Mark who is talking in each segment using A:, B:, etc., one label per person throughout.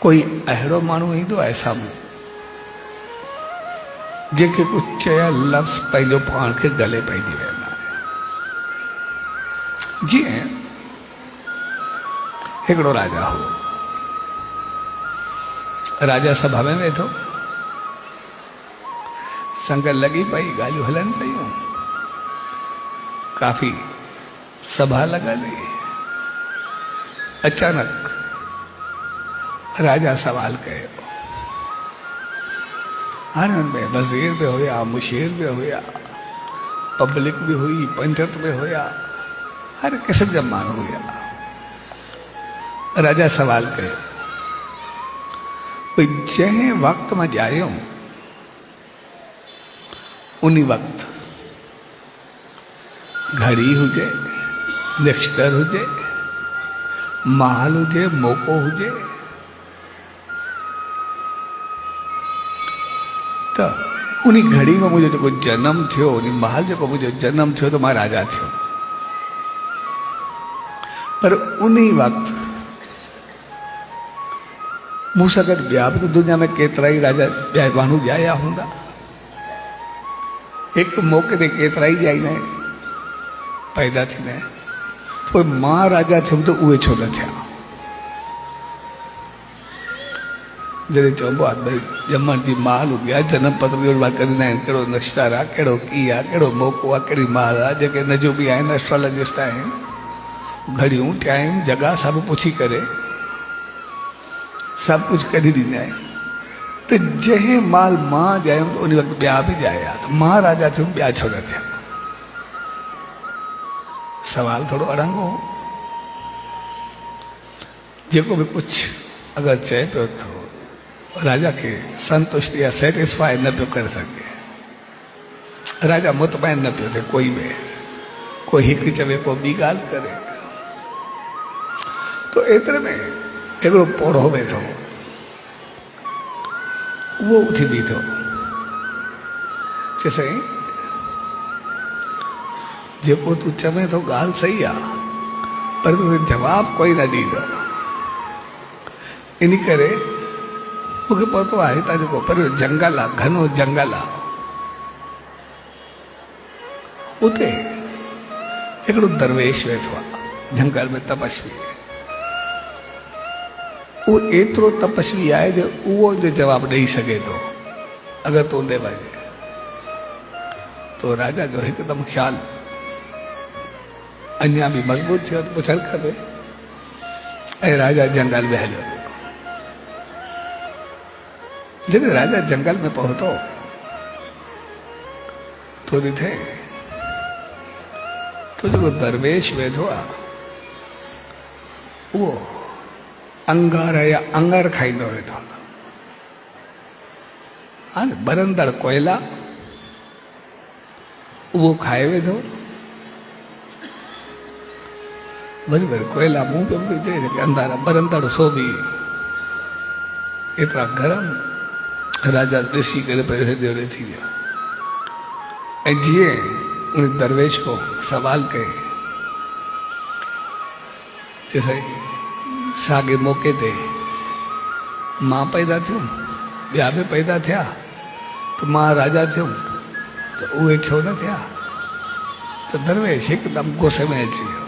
A: कोई अहिड़ो माण्हू ईंदो आहे साम्हूं जंहिंखे कुझु चया लफ़्ज़ पंहिंजो पाण खे गले पइजी वेंदा आहिनि। जीअं हिकिड़ो राजा हो, राजा सभा में वेठो, संगत लगी पई, ॻाल्हियूं हलनि पयूं, काफ़ी सभा लॻली। अचानक राजा सवाल कयो। हाणे हुनमें वज़ीर भी हुया, मुशीर भी हुया, पब्लिक भी हुई, पंडित भी हुया, हर किस्म जा माण्हू हुया। राजा सवाल कयो, भई जंहिं वक़्त मां ॼायो उन वक़्त घड़ी हुजे, निश्तर हुजे, महल हुजे, मौक़ो हुजे, तो उन घड़ी में मुझे जो जन्म थियो, उन महल जो मुझे जन्म थियो तो मैं राजा थियो। पर उन वक्त मूंसां गॾु ॿिया बि तो दुनिया में केतिरा ई राजा ॿिया माण्हू ॼाया हूंदा। हिकु मौक़े ते केतिरा ई ॼाईंदा आहिनि, पैदा थींदा आहिनि। पोइ मां राजा थियुमि त उहे छो न थिया? जॾहिं चइबो आहे भई ॼमण जी महल हूंदी आहे, जनम पत्र कंदा आहिनि, कहिड़ो नश्तर आहे, कहिड़ो कीअं आहे, कहिड़ो मौक़ो आहे, कहिड़ी महल आहे। जेके नजूबी आहिनि, एस्ट्रोलॉजिस्ट आहिनि, घड़ियूं टाइम जॻह सभु पुछी करे सभु कुझु कढी ॾींदा आहिनि। त जंहिं महिल मां ॼायुमि त उन वक़्तु ॿिया बि ॼाया, त मां राजा थियुमि, ॿिया छो न थिया? सवाल थोड़ो अड़ंगो हो। जेको भी कुछ अगर चए पियो तो राजा के संतुष्टि या सेटिस्फाई न पियो करे सके। राजा मुतमैन न पियो थे कोई में, कोई हिकु चवे को ॿी ॻाल्हि करे। तो एतिरे में हिकिड़ो पोड़ो वेठो, उहो उथी बीठो, चए साईं जेको तू चवे तो ॻाल्हि सही आहे, पर तू जवाब कोई न ॾींदो। इन करे मूंखे पतो आहे हितां जेको परियो जंगल आहे, घनो जंगल आहे, उते हिकिड़ो दरवेश वेठो आहे जंगल में, तपस्वी। उहो एतिरो तपस्वी आहे जो उहो जो जवाब ॾेई सघे थो अगरि तूं ॾे वञे। तो राजा जो हिकदमि ख़्यालु अञा भी मजबूत थियो, पुछणु खपे। ऐं राजा जंगल में हलियो। जॾहिं राजा जंगल में पहुतो तो ॾिठे तो जेको दरवेश वेठो आहे उहो अंगार या अंगर खाईंदो वेठो। हाणे बरंदड़ कोयला उहो खाए वेठो। वरी वरी कोयला मुंह पे विझे, अंधारा बरंदड़ सो भी एतिरा गरम। राजा ॾिसी करे पहिरियों ॾेड़े थी वियो। ऐं जीअं उन दरवेश को सवाल कए, चए साईं साॻे मौक़े ते मां पैदा थियुमि, ॿिया बि पैदा थिया, त मां राजा थियुमि त उहे छो न थिया? त दरवेश हिकदमि गुस्से में अची वियो।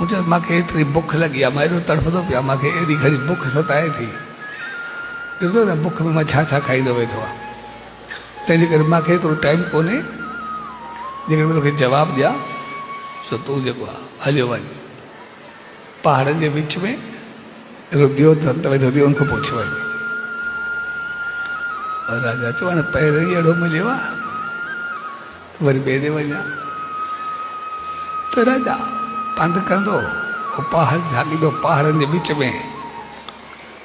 A: मुझे मूंखे एतिरी बुख लॻी आहे, मां एॾो तड़फंदो पिया, मूंखे एॾी घणी बुख सताए थी। ॾिसो न बुख में मां छा छा खाईंदो वेठो आहे। तंहिंजे करे मूंखे एतिरो टाइम कोन्हे जेकर मां तोखे जवाबु ॾियां। सो तूं जेको आहे हलियो वञ, पहाड़नि जे विच में हिकिड़ो ॿियो दंत वेठो थी, उनखां पुछ वञ। और राजा चयो हाणे पहिरियों ई अहिड़ो मिलियो आहे, वरी ॿिए ॾे वञा। त राजा पंधु कंदो, पहाड़ झांकींदो, पहाड़नि जे विच में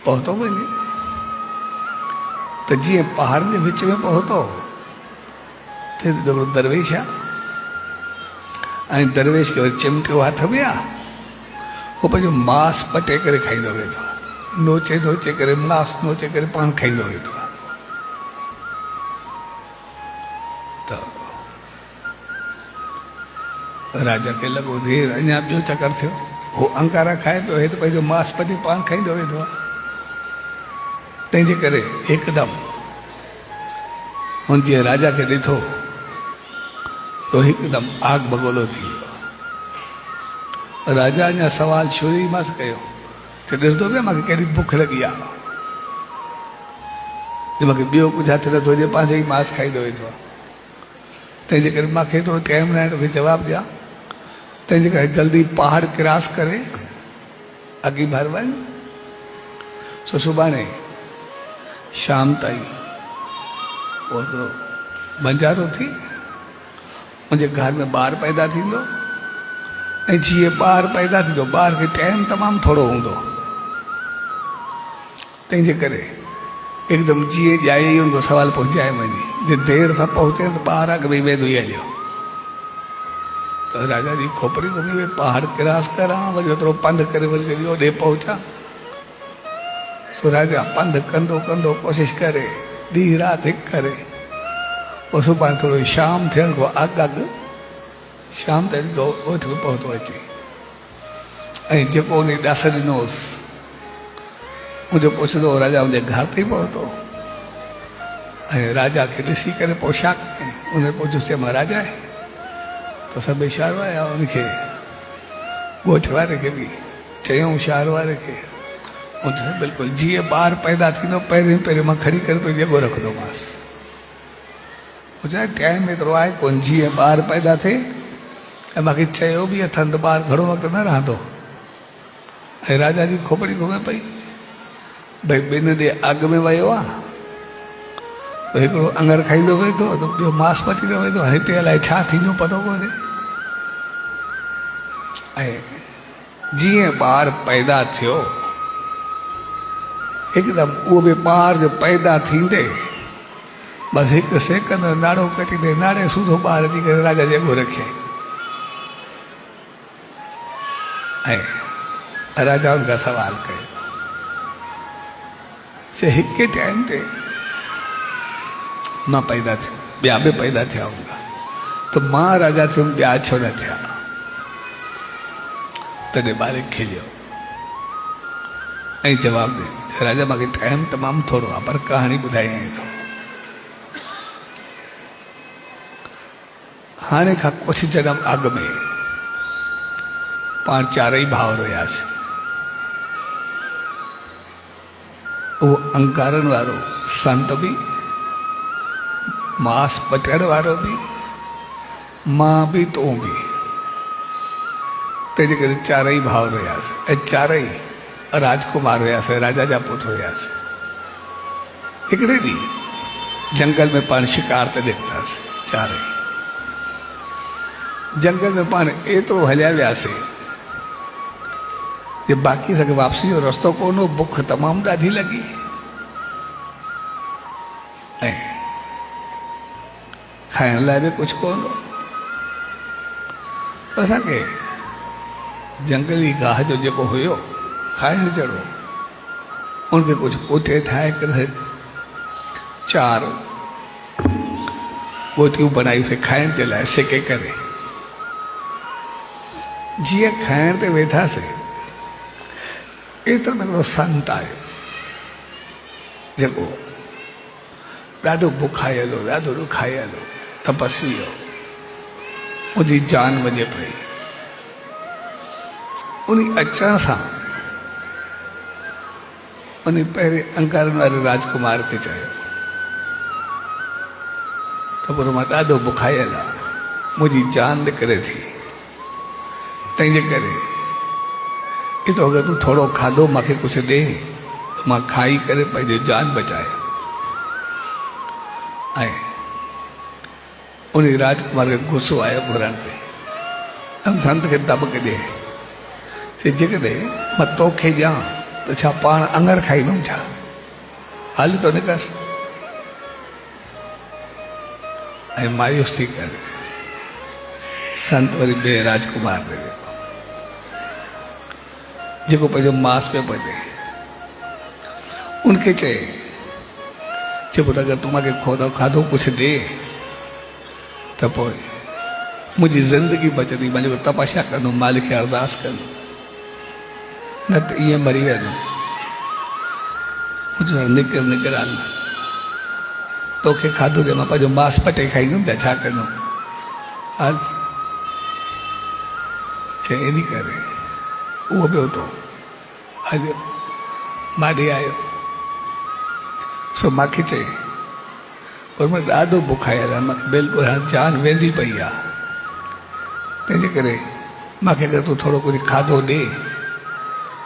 A: पहुतो वञे। त जीअं पहाड़नि जे विच में पहुतो त हिकिड़ो दरवेश आहे, ऐं दरवेश खे वरी चिमटियो हथ में आहे, उहो पंहिंजो मांस पटे करे खाईंदो वेठो आहे। नोचे नोचे करे मांस नोचे करे पाण खाईंदो वेठो आहे। त राजा खे लॻो देर अञा ॿियो चकर थियो। वो अंकारा खाए पियो, हे तो पंहिंजो मांसपति पाण खाईंदो वेंदो आहे। तंहिंजे करे हिकदमि हुन जीअं राजा खे ॾिठो तो हिकदमि आग बगोलो थी वियो। राजा अञा सवाल शुरू ई मांसि कयो त ॾिसंदो पिया मूंखे कहिड़ी बुख लॻी आहे, मूंखे ॿियो कुझु हथ नथो हुजे, पंहिंजो ई मांस खाईंदो वेंदो आहे। तंहिंजे करे मूंखे एतिरो टाइम न आहे तोखे जवाबु ॾियां। तंहिंजे करे जल्दी पहाड़ क्रॉस करे अॻी भर वञ, सो सुभाणे शाम ताईं ओतिरो बंजारो थी मुंहिंजे घर में ॿार पैदा थींदो, ऐं जीअं ॿार पैदा थींदो ॿार खे टाइम तमामु थोरो हूंदो। तंहिंजे करे हिकदमि जीअं ॼाए ई हुनखे सवाल पहुचाए वञे, जे देरि सां पहुचे त ॿार अॻ में वेंदो ई हलियो। त राजा जी खोपड़ी घुमी वई, पहाड़ क्रॉस करां, वरी ओतिरो पंधु करे वरी ओॾे पहुचा। सो राजा पंधु कंदो कंदो कोशिशि करे ॾींहुं राति हिकु करे, पोइ सुभाणे थोरो शाम थियण खां अॻु शाम ताईं ओठ में पहुतो अचे। ऐं जेको उन ॾास ॾिनोसि मुंहिंजो पुछंदो राजा मुंहिंजे घर ते पहुतो, ऐं राजा खे ॾिसी करे पोशाक में उन पुछियोसि मां राजा आहे, त सभु इशारो आया उनखे, ॻोठ वारे खे बि चयूं शार वारे खे, उन बिल्कुलु जीअं ॿार पैदा थींदो पहिरियों पहिरियों मां खणी करे तो जेको रखंदोमांसि। ॿुधाए टाइम एतिरो आहे कोन, जीअं ॿार पैदा थिए ऐं मूंखे चयो बि अथनि त ॿार घणो वक़्तु न रहंदो। ऐं राजा जी खोपड़ी घुमे पई, भई ॿिनि ॾे अॻु में वियो आहे, हिकिड़ो अंगर खाईंदो वेंदो त ॿियो मांस पचींदो वेंदो, हिते अलाए छा थींदो पतो कोन्हे। ऐं जीअं ॿार पैदा थियो हिकदमि उहो बि ॿार जो पैदा थींदे बसि हिकु सेकंड नाड़ो कटींदे नाड़े सूधो ॿार अची करे राजा जेको रखे। ऐं राजा उनखां सवाल कयो, चए हिकु टाइम ते मां पैदा थियो, ॿिया बि पैदा थिया हूंदा, त मां राजा थियुमि ॿिया छो न थिया? तॾहिं ॿार खिलियो ऐं जवाबु ॾिनो, राजा मूंखे टाइम तमामु थोरो आहे पर कहाणी ॿुधाईं थो। हाणे खां कुझु जन्म अॻु में पाण चारई भाउर हुयासीं। उहो अंकारनि वारो संत बि, मांस पचाइण वारो बि, मां बि तूं बि, तंहिंजे करे चारई भाउर हुयासीं ऐं चारई राजकुमार हुयासीं, राजा जा पुट हुयासीं। हिकिड़े ॾींहुं जंगल में पाण शिकार ते निकितासीं, चारई जंगल में पाण एतिरो हलिया वियासीं जे बाक़ी सॻे वापसी जो रस्तो कोन हो, बुख तमामु ॾाढी लॻी। ऐं खाइण लाइ बि कुझु कोन हो, असांखे जंगली गाह जो जेको हुयो खाइण जहिड़ो, उनखे कुझु कोटे ठाहे करे चार कोटियूं बनायूंसीं खाइण जे लाइ सेके करे। जीअं खाइण ते वेठासीं एतिरो में हिकिड़ो संत आयो जेको ॾाढो बुखायल हो, ॾाढो ॾुखायल हो, तपस्वी हो, मुंहिंजी जान वञे पई। उन अचण सां उन पहिरें अंकारनि वारे राजकुमार खे चयो त पोइ मां ॾाढो बुखायल आहे, मुंहिंजी जान निकिरे थी, तंहिंजे करे तो अगर तू थोड़ो खाधो मूंखे कुझु ॾे त मां खाई करे पंहिंजी जान बचाए। ऐं उन राजकुमार खे गुस्सो आयो घुरण ते, संत खे दॿक ॾे, चई जेकॾहिं मां तोखे ॾियां त छा पाण अंगर खाईंदुमि छा? हाली तो निकर। ऐं मायूस थी करे संत वरी ॿिए राजकुमार ॾे वियो जेको पंहिंजो मांस पियो पचे। उनखे चए पुटु अगरि तूं मूंखे खाधो कुझु ॾे त पोइ मुंहिंजी ज़िंदगी बचंदी, मां जेको तपस्या कंदुमि, मालिक खे अरदास कंदुमि न त ईअं मरी वेंदुमि। निकिर निकिर आन तोखे खाधो जे मां पंहिंजो मांस पटे खाईंदुमि त छा कंदुमि हल। चई इन करे उहो ॿियो तो अॼु माॾे आयो सो मूंखे चई पर मां ॾाढो बुख आयल आहे, मूंखे बिल्कुलु हाणे जान वेंदी पई आहे, तंहिंजे करे मूंखे अगरि तूं थोरो कुझु खाधो ॾे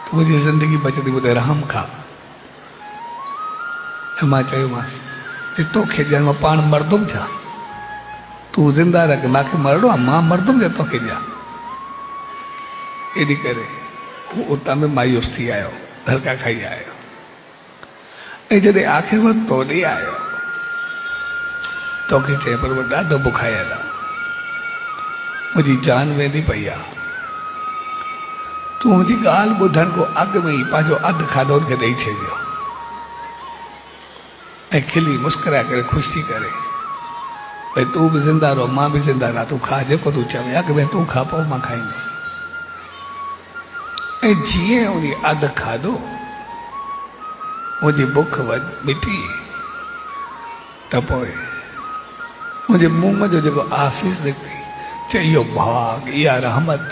A: त मुंहिंजी ज़िंदगी बचंदी, ॿुधे रहम खा। ऐं मां चयोमांसि कि तोखे ॼण मां पाण मरदुमि छा, तूं ज़िंदा रख, मूंखे मरणो आहे, मां मरदुमि छा तोखे ॾियां। इन करे हू उतां में मायूस थी आयो, धड़का खाई आयो। ऐं जॾहिं आख़िर में तो ॾे आयो तोखे चए पर मां ॾाढो बुखायल आहे, मुंहिंजी जान वेंदी पई आहे, तूं मुंहिंजी ॻाल्हि ॿुधण खां अॻु में ई पंहिंजो अधु खाधो हुनखे ॾेई छॾियो। ऐं खिली मुस्कुराए करे ख़ुशि थी करे भई तूं बि ज़िंदा रहो, मां बि ज़िंदा रहा, तूं खा जेको तूं चवे, अॻु में तूं खा पोइ मां खाईंदुमि। ऐं जीअं उन अधु खाधो मुंहिंजी बुख मिटी त पोइ मुंहिंजे मुंहं जो जेको आसीस निकिती, चई इहो भाग, इहा रहमत,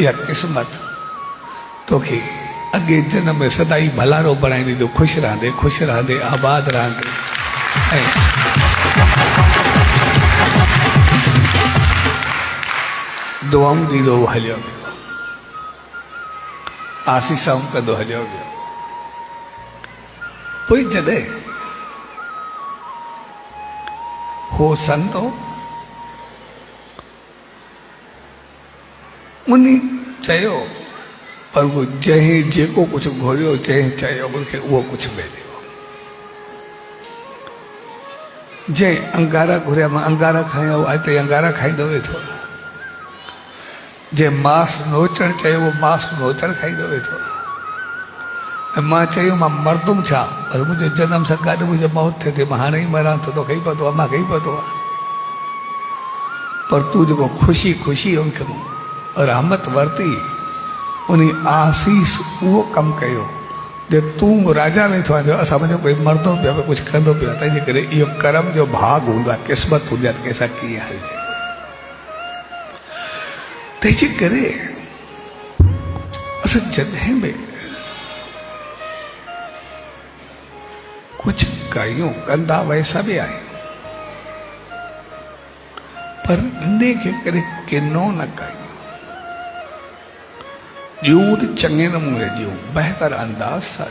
A: इहा क़िस्मत तोखे अॻे जनम में सदाई भलारो बणाईंदी, तो ख़ुशि रहंदे आबाद रहंदे। ऐं दुआऊं ॾींदो हलियो वियो, आसीसाऊं कंदो हलियो वियो। पोइ जॾहिं हो संतो उन चयो पर वो जंहिं जेको कुझु घुरियो, जंहिं चयो उनखे उहो कुझु मिलियो। जंहिं अंगारा घुरिया मां अंगारा खाया, उहो हिते अंगारा खाईंदो वेठो। जंहिं मांस नोचणु चयो उहो मांस नोचणु खाईंदो वेठो। ऐं मां चयो मां मरदुमि छा, पर मुंहिंजे जनम सां गॾु मुंहिंजो मौत थिए थी, मां हाणे ई मरां थो, तोखे ई पतो आहे, मूंखे ई पतो आहे। पर तूं जेको ख़ुशी ख़ुशी उनखे रहमत वरिती, उन आसीस उहो कमु कयो जो तूं राजा वेठो आहे, असां वञो कोई मरदो पियो, कुझु कंदो पियो, तंहिंजे करे इहो कर्म जो भाग हूंदो आहे, क़िस्मत हूंदी आहे, कंहिंसां कीअं हलिजे। तंहिंजे करे असां जॾहिं बि कुझु कयूं, कंदा वैसा बि आहियूं, पर इन खे करे किनो न कयूं, ॾियूं त चङे नमूने ॾियूं, बहितर अंदाज़ सां